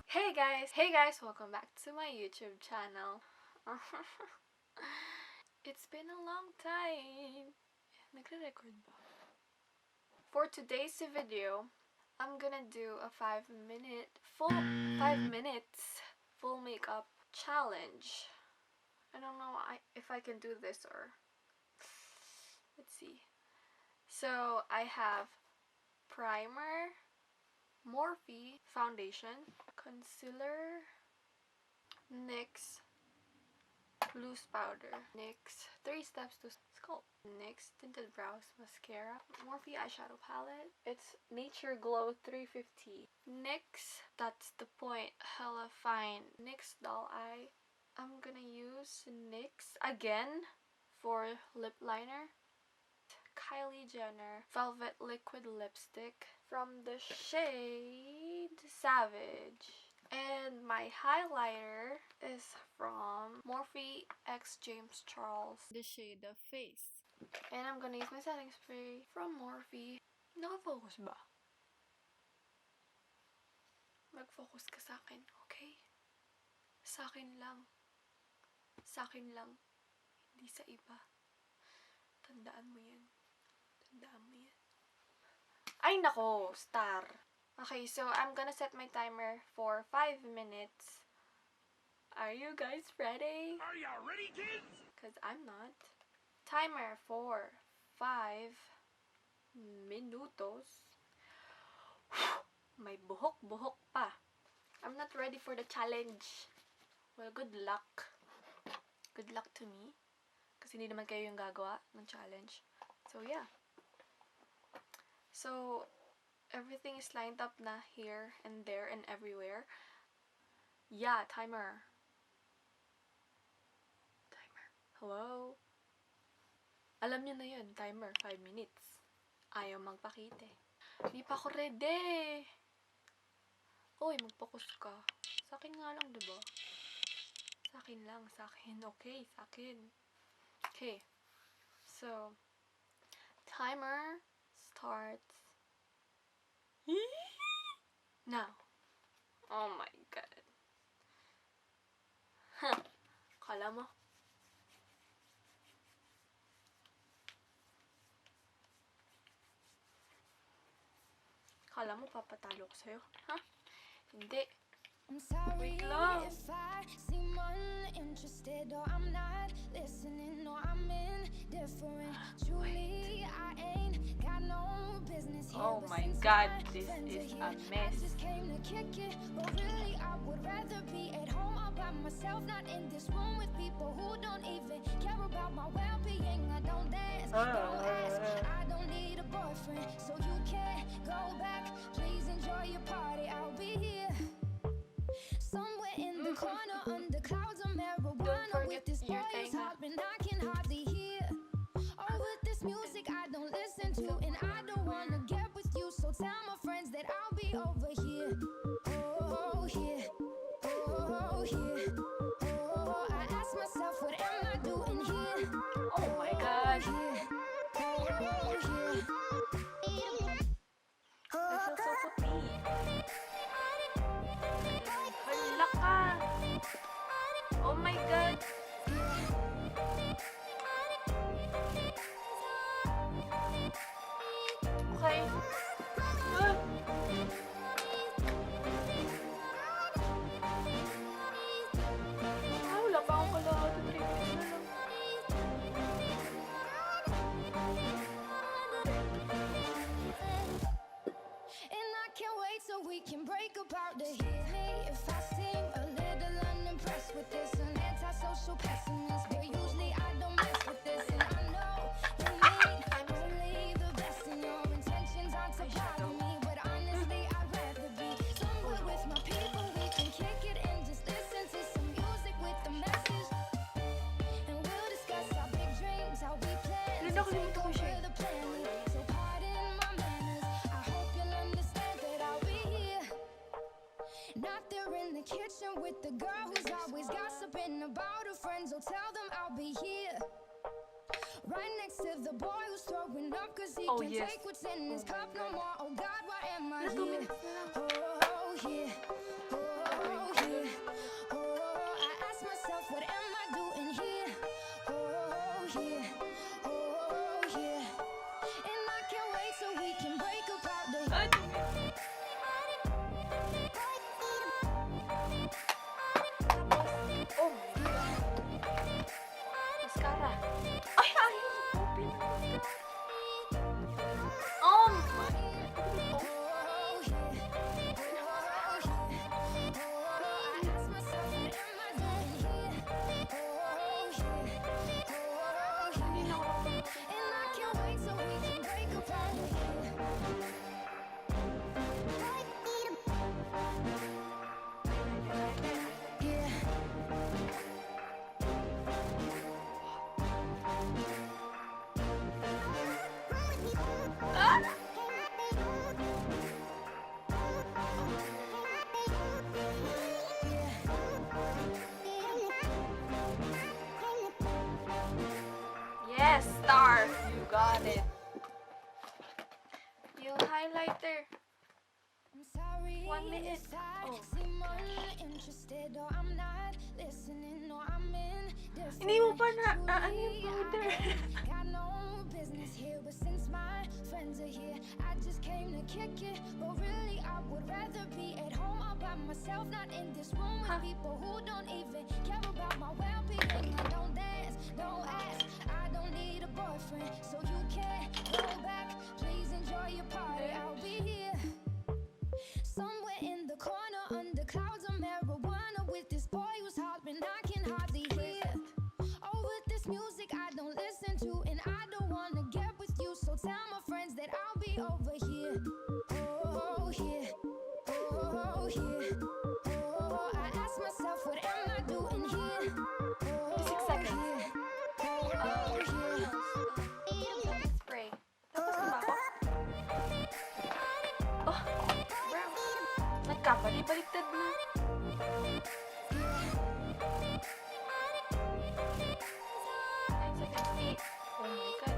Hey guys, welcome back to my YouTube channel. It's been a long time. Nagre-record ba? For today's video, I'm gonna do a 5 minutes full makeup challenge. I don't know if I can do this or let's see. So I have primer, Morphe foundation, concealer, NYX loose powder, NYX 3 steps to sculpt, NYX tinted brows mascara, Morphe eyeshadow palette. It's Nature Glow 350, NYX That's the Point hella fine, NYX doll eye. I'm gonna use NYX again for lip liner, Kylie Jenner Velvet Liquid Lipstick from the shade Savage. And my highlighter is from Morphe x James Charles, the shade of Face. And I'm gonna use my setting spray from Morphe. Naka-focus ba? Mag-focus ka sa akin, okay? Sa akin lang. Sa akin lang. Hindi sa iba. Tandaan mo yan. Tandaan mo yan. Ay nako, star. Okay, so I'm gonna set my timer for 5 minutes. Are you guys ready? Are you ready, kids? Because I'm not. Timer for 5 minutos. May buhok-buhok pa. I'm not ready for the challenge. Well, good luck. Good luck to me. Kasi hindi naman kayo yung gagawa ng challenge. So, yeah. So, everything is lined up na here and there and everywhere. Yeah, timer. Timer. Hello? Alam niyo na yun, timer, 5 minutes. Ayaw magpakita eh. Hindi pa ako ready. Uy, mag-focus ka. Sa akin nga lang, diba? Sa akin lang, sa akin. Okay, sa akin. Okay. So, timer starts now. Oh my god. Huh. Kala mo? Kala mo papatalo ko sa'yo? Huh? Hindi. I'm sorry Wait lang. if I seem uninterested or I'm not listening or I'm indifferent. Truly, I ain't got no business here. Oh but my since god, my this friends is are a here, mess. I just came to kick it, but really I would rather be at home all by myself, not in this room with people who don't even care about my well-being. I don't dance, don't ask, I don't need a boyfriend, so you can't go back. Please enjoy your party, I'll be here. Somewhere in the corner under clouds of marijuana with this boy who's hopping, I can hardly hear. Oh, with this music I don't listen to, and I don't wanna get with you, so tell my friends that I'll be over here. Oh, here. Oh, here. Oh, I ask myself, what am I doing here? Oh my god. Here. Oh, here. I feel so fatigued. Hala ka. Oh my god. Okay. Wala pa akong kalahati. 3 minutes na lang. And I can't wait so we can break apart to hear me if I seem a little unimpressed with this. An antisocial pessimist, but usually I don't mess with this. And I know you mean only the best, and your intentions aren't to bother me. But honestly, I'd rather be somewhere with my people. We can kick it and just listen to some music with a message. And we'll discuss our big dreams, how we plan to take over the planet. So pardon my manners, I hope you'll understand that I'll be here. Not there in the kitchen with the girl who's always gossiping about her friends. Oh, tell them I'll be here. Right next to the boy who's throwing up cause he can't take what's in his cup no more. Oh God, why am I here? Oh, here. Oh, Oh yeah, and I can't wait so we can break apart the Ay, oh my god. Mascara. Ay, ayaw. Open na mascara. Oh my god. Oh. Hindi na ako ah! Yes, star. You got it. Yung highlighter. I'm sorry 1 minute. if I Oh. seem uninterested or I'm not listening or I'm indifferent. Hindi mo pa na ano yung powder. Got no business here, but since my friends are here, I just came to kick it. But really, I would rather be at home all by myself, not in this room with people who don't even care about my well-being. I don't dance, don't ask, I don't need a boyfriend, so you can't go back. Please enjoy your party, I'll be here. Somewhere in the corner under clouds of marijuana with this boy who's hopping, I can hardly hear. Over this music I don't listen to, and I don't wanna get with you, so tell my friends that I'll be over here. Oh, here. Oh, here. Oh, I ask myself, what am I doing here? 6 seconds. Oh, here. Spray. Tapos na ba ako? Oh, brown. Nagkabalik-baliktad na. 9 seconds. 8. Oh my god.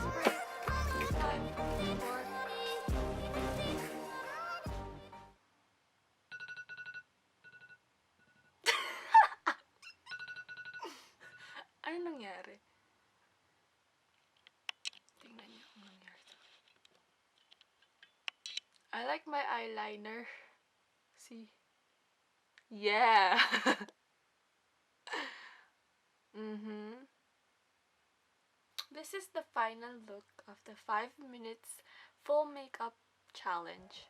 Spray. 5, 4. Ano nangyari? Tingnan niyo ang nangyari. I like my eyeliner. See? Yeah! This is the final look of the 5 minutes full makeup challenge.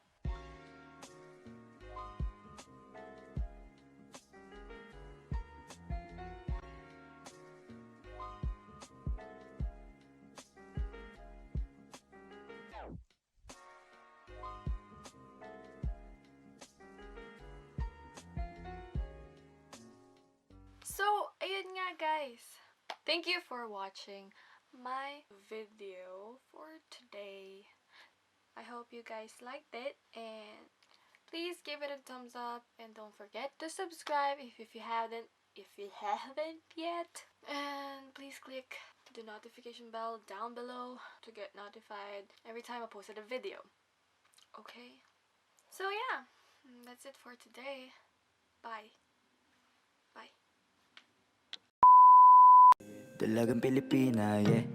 So, ayun nga guys. Thank you for watching my video for today. I hope you guys liked it, and please give it a thumbs up, and don't forget to subscribe if you haven't yet. And please click the notification bell down below to get notified every time I posted a video. Okay? So yeah, that's it for today. Bye. Bye. Dalagang Pilipina, yeah.